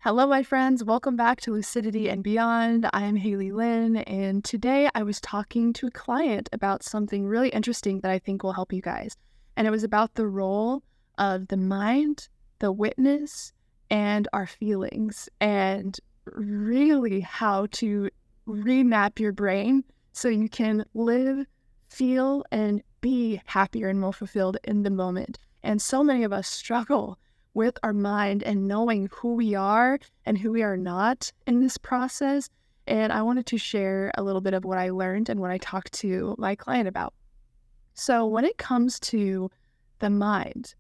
Hello, my friends. Welcome back to Lucidity and Beyond. I am Haley Lynn, and today I was talking to a client about something really interesting that I think will help you guys. And it was about the role of the mind, the witness, and our feelings, and really how to remap your brain so you can live, feel, and be happier and more fulfilled in the moment. And so many of us struggle with our mind and knowing who we are and who we are not in this process. And I wanted to share a little bit of what I learned and what I talked to my client about. So when it comes to the mind,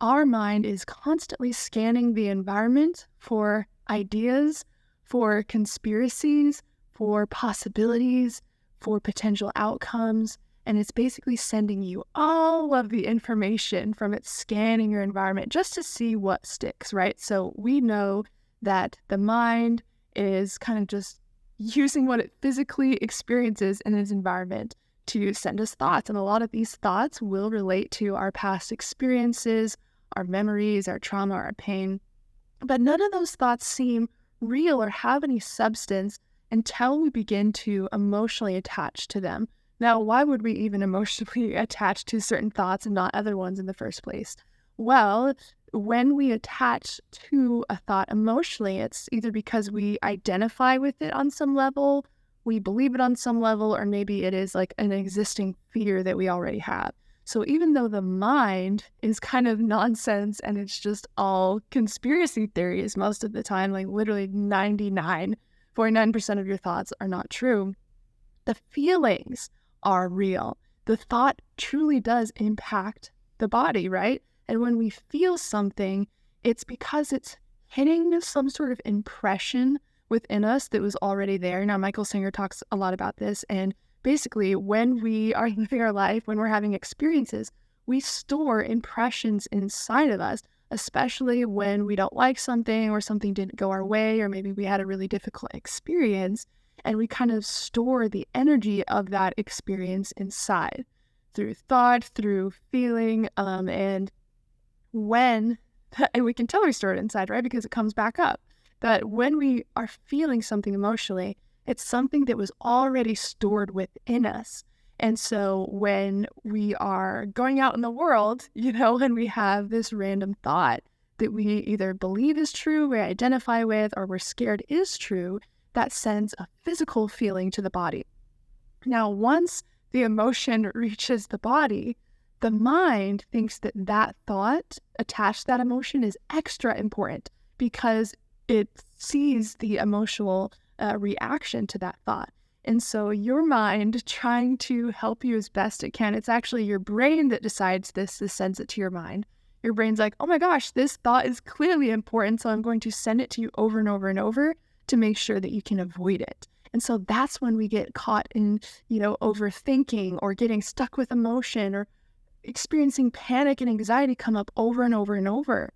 our mind is constantly scanning the environment for ideas, for conspiracies, for possibilities, for potential outcomes. And it's basically sending you all of the information from it scanning your environment just to see what sticks, right? So we know that the mind is kind of just using what it physically experiences in its environment to send us thoughts. And a lot of these thoughts will relate to our past experiences, our memories, our trauma, our pain. But none of those thoughts seem real or have any substance until we begin to emotionally attach to them. Now, why would we even emotionally attach to certain thoughts and not other ones in the first place? Well, when we attach to a thought emotionally, it's either because we identify with it on some level, we believe it on some level, or maybe it is like an existing fear that we already have. So even though the mind is kind of nonsense and it's just all conspiracy theories most of the time, like literally 99.9% of your thoughts are not true, the feelings are real. The thought truly does impact the body, right? And when we feel something, it's because it's hitting some sort of impression within us that was already there. Now, Michael Singer talks a lot about this. And basically, when we are living our life, when we're having experiences, we store impressions inside of us, especially when we don't like something or something didn't go our way, or maybe we had a really difficult experience. And we kind of store the energy of that experience inside through thought, through feeling, and we can tell we store it inside, right? Because it comes back up. But when we are feeling something emotionally, it's something that was already stored within us. And so when we are going out in the world, and we have this random thought that we either believe is true, we identify with, or we're scared is true, that sends a physical feeling to the body. Now, once the emotion reaches the body, the mind thinks that that thought attached to that emotion is extra important because it sees the emotional reaction to that thought. And so your mind, trying to help you as best it can, it's actually your brain that decides this sends it to your mind. Your brain's like, oh my gosh, this thought is clearly important, so I'm going to send it to you over and over and over to make sure that you can avoid it. And so that's when we get caught in, overthinking or getting stuck with emotion or experiencing panic and anxiety come up over and over and over.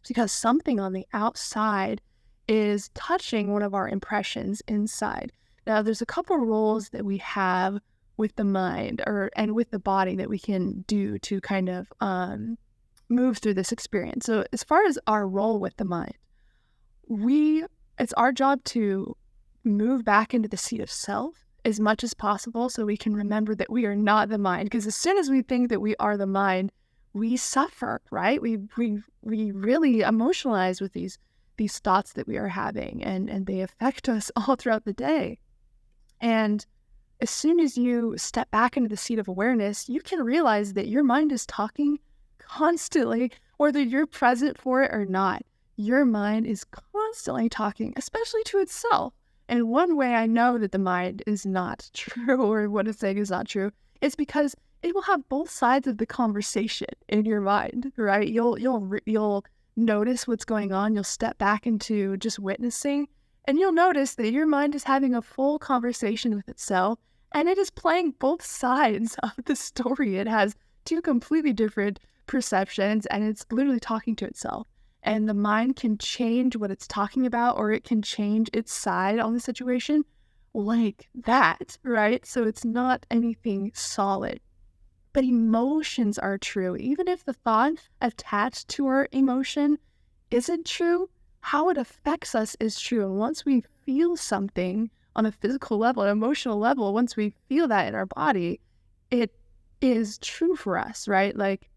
It's because something on the outside is touching one of our impressions inside. Now, there's a couple roles that we have with the mind and with the body that we can do to kind of move through this experience. So as far as our role with the mind, it's our job to move back into the seat of self as much as possible so we can remember that we are not the mind. Because as soon as we think that we are the mind, we suffer, right? We really emotionalize with these thoughts that we are having, and they affect us all throughout the day. And as soon as you step back into the seat of awareness, you can realize that your mind is talking constantly, whether you're present for it or not. Your mind is constantly talking, especially to itself. And one way I know that the mind is not true, or what it's saying is not true, is because it will have both sides of the conversation in your mind, right? You'll notice what's going on. You'll step back into just witnessing, and you'll notice that your mind is having a full conversation with itself, and it is playing both sides of the story. It has two completely different perceptions, and it's literally talking to itself. And the mind can change what it's talking about, or it can change its side on the situation like that, right? So it's not anything solid. But emotions are true. Even if the thought attached to our emotion isn't true, how it affects us is true. And once we feel something on a physical level, an emotional level, once we feel that in our body, it is true for us, right? Like,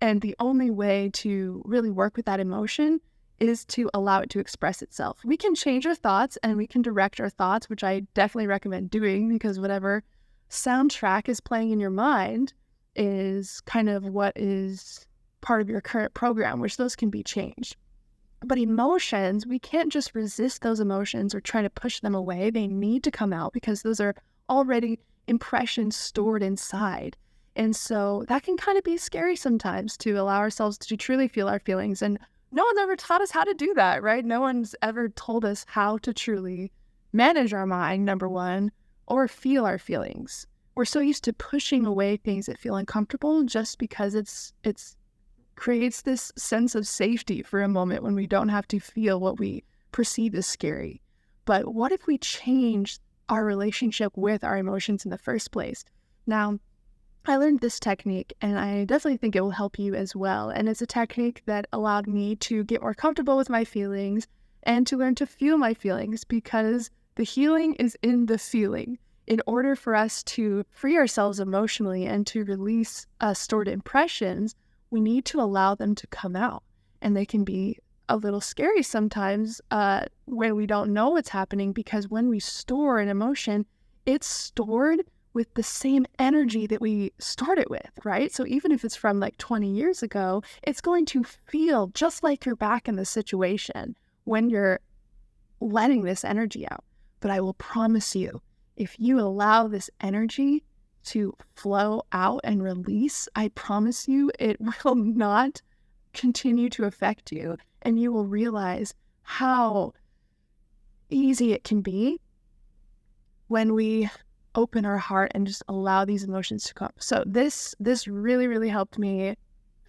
and the only way to really work with that emotion is to allow it to express itself. We can change our thoughts and we can direct our thoughts, which I definitely recommend doing, because whatever soundtrack is playing in your mind is kind of what is part of your current program, which those can be changed. But emotions, we can't just resist those emotions or try to push them away. They need to come out because those are already impressions stored inside. And so that can kind of be scary sometimes, to allow ourselves to truly feel our feelings. And no one's ever taught us how to do that, right? No one's ever told us how to truly manage our mind, number one, or feel our feelings. We're so used to pushing away things that feel uncomfortable just because it's creates this sense of safety for a moment when we don't have to feel what we perceive as scary. But what if we change our relationship with our emotions in the first place? Now, I learned this technique, and I definitely think it will help you as well. And it's a technique that allowed me to get more comfortable with my feelings and to learn to feel my feelings, because the healing is in the feeling. In order for us to free ourselves emotionally and to release stored impressions, we need to allow them to come out. And they can be a little scary sometimes when we don't know what's happening, because when we store an emotion, it's stored with the same energy that we started with, right? So even if it's from like 20 years ago, it's going to feel just like you're back in the situation when you're letting this energy out. But I will promise you, if you allow this energy to flow out and release, I promise you it will not continue to affect you. And you will realize how easy it can be when we open our heart and just allow these emotions to come. So this really, really helped me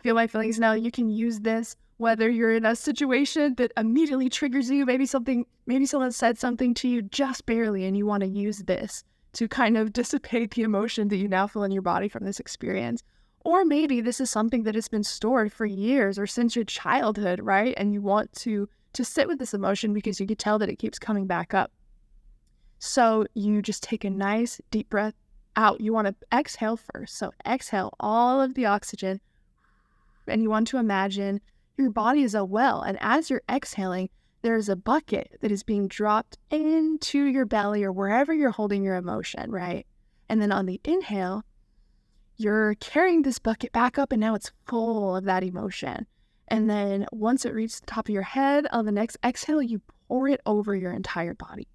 feel my feelings. Now you can use this whether you're in a situation that immediately triggers you, maybe someone said something to you just barely, and you want to use this to kind of dissipate the emotion that you now feel in your body from this experience. Or maybe this is something that has been stored for years or since your childhood, right? And you want to sit with this emotion because you can tell that it keeps coming back up. So you just take a nice deep breath out. You want to exhale first. So exhale all of the oxygen, and you want to imagine your body is a well. And as you're exhaling, there's a bucket that is being dropped into your belly or wherever you're holding your emotion, right? And then on the inhale, you're carrying this bucket back up, and now it's full of that emotion. And then once it reaches the top of your head, on the next exhale, you pour it over your entire body.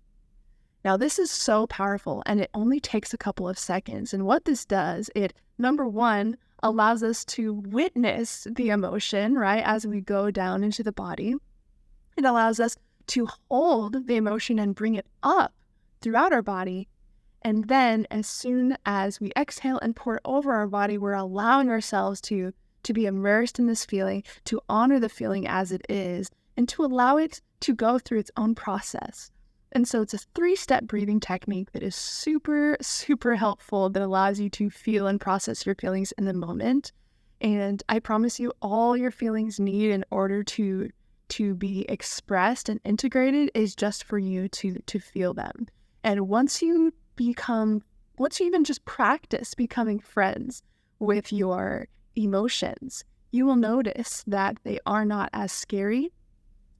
Now, this is so powerful, and it only takes a couple of seconds. And what this does, it, number one, allows us to witness the emotion, right, as we go down into the body. It allows us to hold the emotion and bring it up throughout our body. And then as soon as we exhale and pour it over our body, we're allowing ourselves to be immersed in this feeling, to honor the feeling as it is, and to allow it to go through its own process. And so it's a 3-step breathing technique that is super, super helpful, that allows you to feel and process your feelings in the moment. And I promise you, all your feelings need in order to be expressed and integrated is just for you to feel them. And once you even just practice becoming friends with your emotions, you will notice that they are not as scary.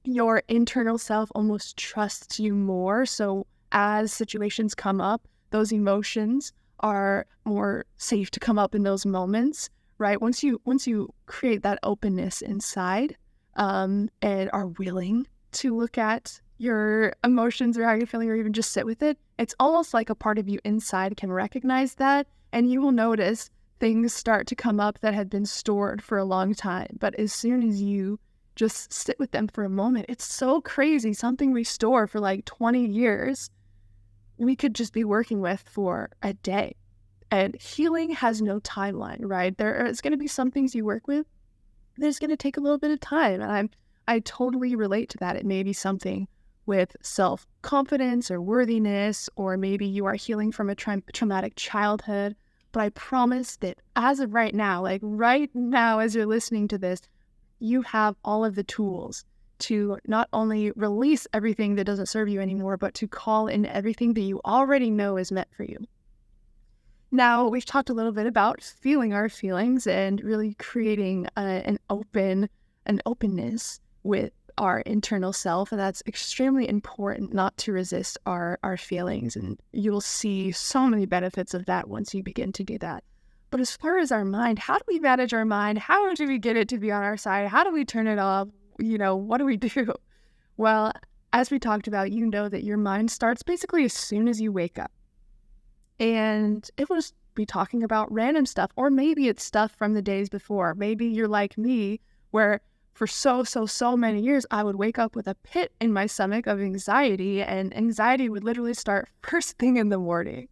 Your internal self almost trusts you more. So as situations come up, those emotions are more safe to come up in those moments, right? Once you create that openness inside, and are willing to look at your emotions or how you're feeling, or even just sit with it, it's almost like a part of you inside can recognize that, and you will notice things start to come up that had been stored for a long time. But as soon as you just sit with them for a moment, it's so crazy. Something we store for like 20 years, we could just be working with for a day. And healing has no timeline, right? There's going to be some things you work with there's going to take a little bit of time. And I totally relate to that. It may be something with self-confidence or worthiness, or maybe you are healing from a traumatic childhood. But I promise that as of right now, like right now as you're listening to this, you have all of the tools to not only release everything that doesn't serve you anymore, but to call in everything that you already know is meant for you. Now, we've talked a little bit about feeling our feelings and really creating an openness with our internal self, and that's extremely important, not to resist our feelings. And you'll see so many benefits of that once you begin to do that. But as far as our mind, how do we manage our mind? How do we get it to be on our side? How do we turn it off? What do we do? Well, as we talked about, you know that your mind starts basically as soon as you wake up. And it will just be talking about random stuff, or maybe it's stuff from the days before. Maybe you're like me, where for so many years, I would wake up with a pit in my stomach of anxiety, and anxiety would literally start first thing in the morning.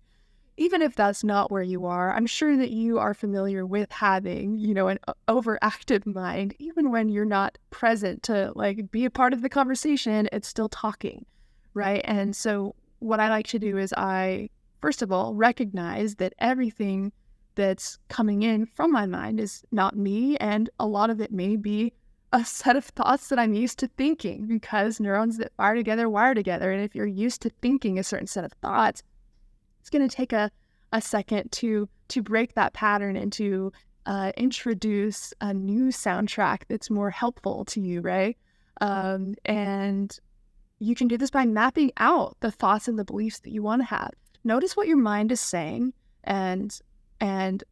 Even if that's not where you are, I'm sure that you are familiar with having, an overactive mind. Even when you're not present to be a part of the conversation, it's still talking, right? And so what I like to do is I, first of all, recognize that everything that's coming in from my mind is not me, and a lot of it may be a set of thoughts that I'm used to thinking, because neurons that fire together wire together. And if you're used to thinking a certain set of thoughts, it's going to take a second to break that pattern and to introduce a new soundtrack that's more helpful to you, right? And you can do this by mapping out the thoughts and the beliefs that you want to have. Notice what your mind is saying. And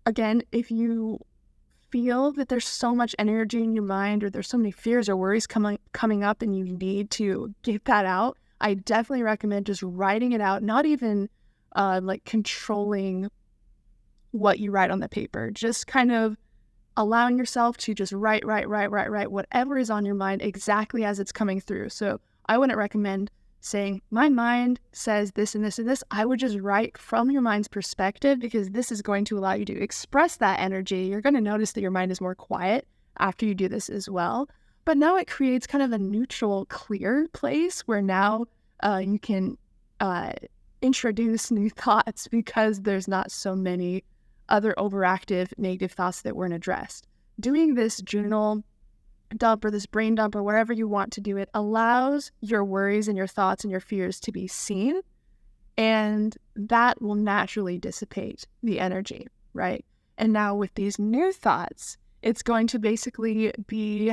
again, if you feel that there's so much energy in your mind, or there's so many fears or worries coming up and you need to get that out, I definitely recommend just writing it out, not even controlling what you write on the paper, just kind of allowing yourself to just write whatever is on your mind exactly as it's coming through. So I wouldn't recommend saying, my mind says this and this and this. I would just write from your mind's perspective, because this is going to allow you to express that energy. You're going to notice that your mind is more quiet after you do this as well. But now it creates kind of a neutral, clear place where now you can introduce new thoughts, because there's not so many other overactive negative thoughts that weren't addressed. Doing this journal dump or this brain dump or wherever you want to do it allows your worries and your thoughts and your fears to be seen, and that will naturally dissipate the energy, right? And now with these new thoughts, it's going to basically be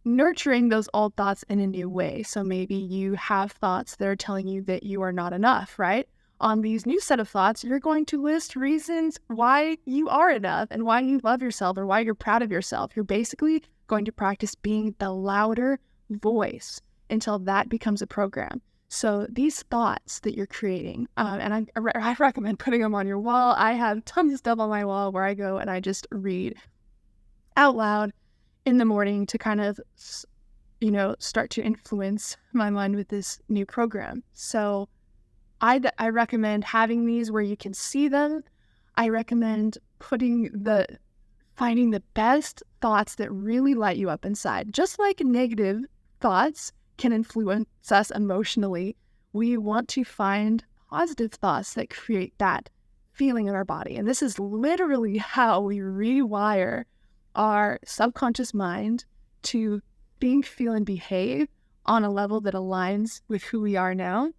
nurturing those old thoughts in a new way. So maybe you have thoughts that are telling you that you are not enough, right? On these new set of thoughts, you're going to list reasons why you are enough and why you love yourself or why you're proud of yourself. You're basically going to practice being the louder voice until that becomes a program. So these thoughts that you're creating, and I recommend putting them on your wall. I have tons of stuff on my wall where I go and I just read out loud in the morning to kind of, start to influence my mind with this new program. So I recommend having these where you can see them. I recommend finding the best thoughts that really light you up inside. Just like negative thoughts can influence us emotionally, we want to find positive thoughts that create that feeling in our body. And this is literally how we rewire our subconscious mind to think, feel, and behave on a level that aligns with who we are now.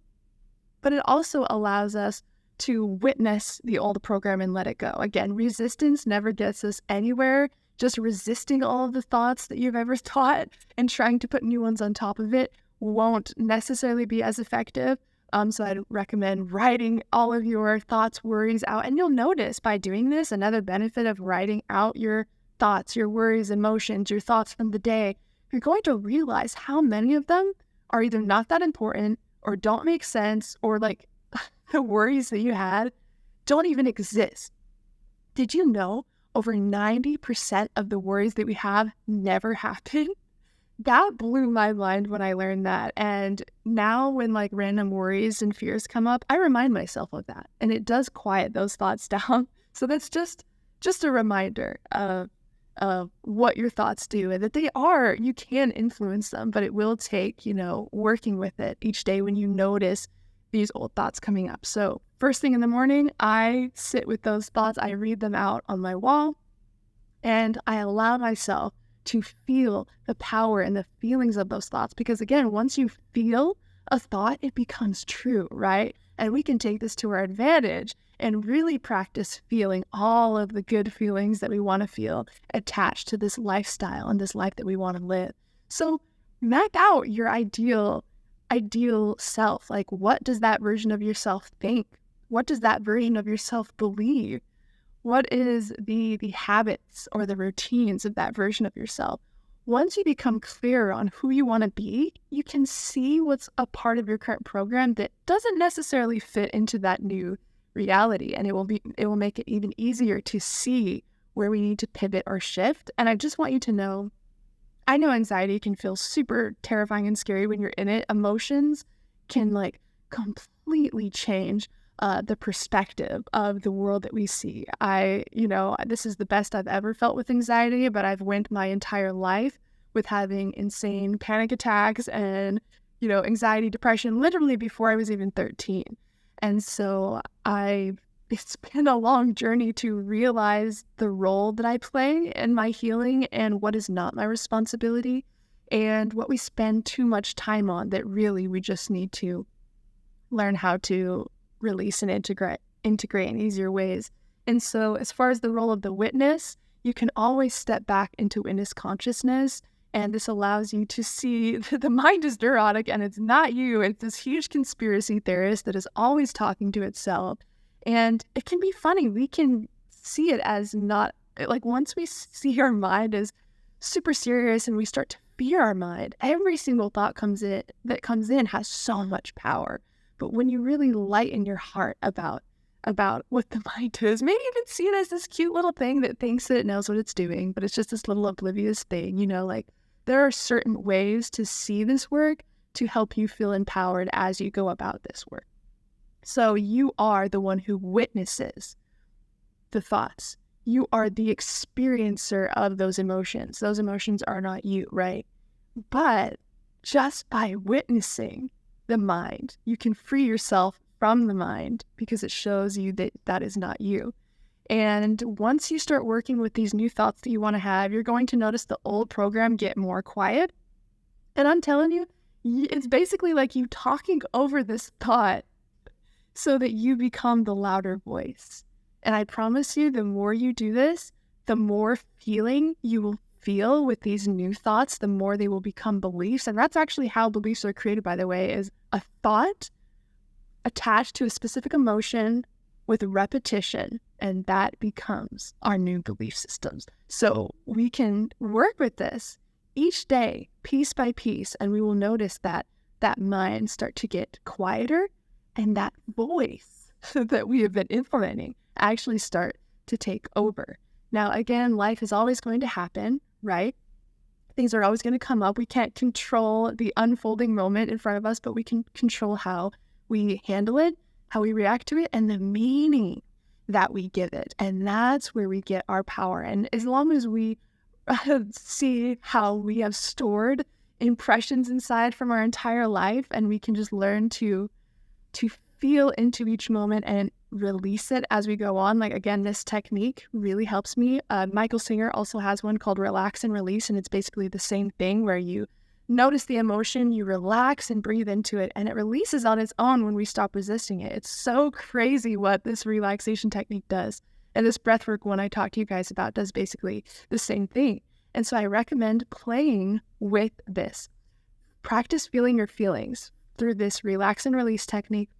But it also allows us to witness the old program and let it go. Again, resistance never gets us anywhere. Just resisting all of the thoughts that you've ever thought and trying to put new ones on top of it won't necessarily be as effective. So I'd recommend writing all of your thoughts, worries out. And you'll notice by doing this, another benefit of writing out your thoughts, your worries, emotions, your thoughts from the day, you're going to realize how many of them are either not that important or don't make sense, or the worries that you had don't even exist. Did you know over 90% of the worries that we have never happen? That blew my mind when I learned that. And now when random worries and fears come up, I remind myself of that. And it does quiet those thoughts down. So that's just a reminder of what your thoughts do, and that you can influence them, but it will take, working with it each day when you notice these old thoughts coming up. So first thing in the morning, I sit with those thoughts. I read them out on my wall, and I allow myself to feel the power and the feelings of those thoughts. Because again, once you feel a thought, it becomes true, right? And we can take this to our advantage and really practice feeling all of the good feelings that we want to feel attached to this lifestyle and this life that we want to live. So map out your ideal self. Like, what does that version of yourself think? What does that version of yourself believe? What is the habits or the routines of that version of yourself? Once you become clear on who you want to be, you can see what's a part of your current program that doesn't necessarily fit into that new reality. And it will make it even easier to see where we need to pivot or shift. And I just want you to know, I know anxiety can feel super terrifying and scary when you're in it. Emotions can completely change the perspective of the world that we see. This is the best I've ever felt with anxiety, but I've went my entire life with having insane panic attacks and, anxiety, depression, literally before I was even 13. And so it's been a long journey to realize the role that I play in my healing and what is not my responsibility and what we spend too much time on that really we just need to learn how to release and integrate in easier ways. And so as far as the role of the witness, you can always step back into witness consciousness. And this allows you to see that the mind is neurotic and it's not you. It's this huge conspiracy theorist that is always talking to itself. And it can be funny. We can see it as not, once we see our mind as super serious and we start to fear our mind, every single thought that comes in has so much power. But when you really lighten your heart about what the mind is, maybe even see it as this cute little thing that thinks that it knows what it's doing, but it's just this little oblivious thing, there are certain ways to see this work to help you feel empowered as you go about this work. So you are the one who witnesses the thoughts. You are the experiencer of those emotions. Those emotions are not you, right? But just by witnessing the mind, you can free yourself from the mind because it shows you that that is not you. And once you start working with these new thoughts that you want to have, you're going to notice the old program get more quiet. And I'm telling you, it's basically like you talking over this thought so that you become the louder voice. And I promise you, the more you do this, the more feeling you will feel with these new thoughts, the more they will become beliefs. And that's actually how beliefs are created, by the way, is a thought attached to a specific emotion with repetition, and that becomes our new belief systems. So we can work with this each day, piece by piece, and we will notice that mind start to get quieter and that voice that we have been implementing actually start to take over. Now, again, life is always going to happen, right? Things are always going to come up. We can't control the unfolding moment in front of us, but we can control how we handle it, how we react to it, and the meaning that we give it. And that's where we get our power. And as long as we see how we have stored impressions inside from our entire life, and we can just learn to feel into each moment and release it as we go on. Again, this technique really helps me. Michael Singer also has one called Relax and Release, and it's basically the same thing where you notice the emotion, you relax and breathe into it, and it releases on its own when we stop resisting it. It's so crazy what this relaxation technique does. And this breathwork one I talked to you guys about does basically the same thing. And so I recommend playing with this. Practice feeling your feelings through this relax and release technique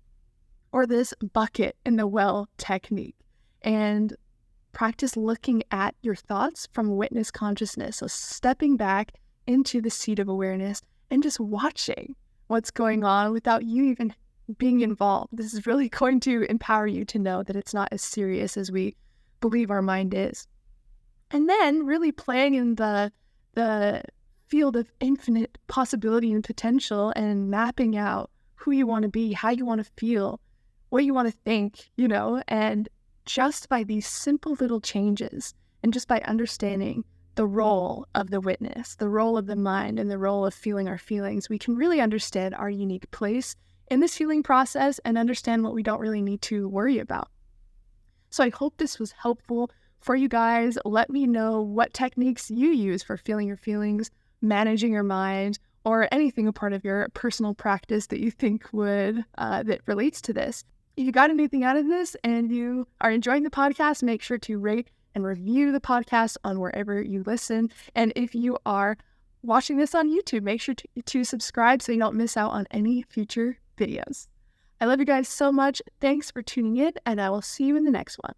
or this bucket in the well technique. And practice looking at your thoughts from witness consciousness. So stepping back into the seat of awareness and just watching what's going on without you even being involved. This is really going to empower you to know that it's not as serious as we believe our mind is. And then really playing in the field of infinite possibility and potential and mapping out who you want to be, how you want to feel, what you want to think, and just by these simple little changes and just by understanding the role of the witness, the role of the mind, and the role of feeling our feelings, we can really understand our unique place in this healing process and understand what we don't really need to worry about. So I hope this was helpful for you guys. Let me know what techniques you use for feeling your feelings, managing your mind, or anything a part of your personal practice that you think would that relates to this. If you got anything out of this and you are enjoying the podcast, make sure to rate and review the podcast on wherever you listen. And if you are watching this on YouTube, make sure to subscribe so you don't miss out on any future videos. I love you guys so much. Thanks for tuning in, and I will see you in the next one.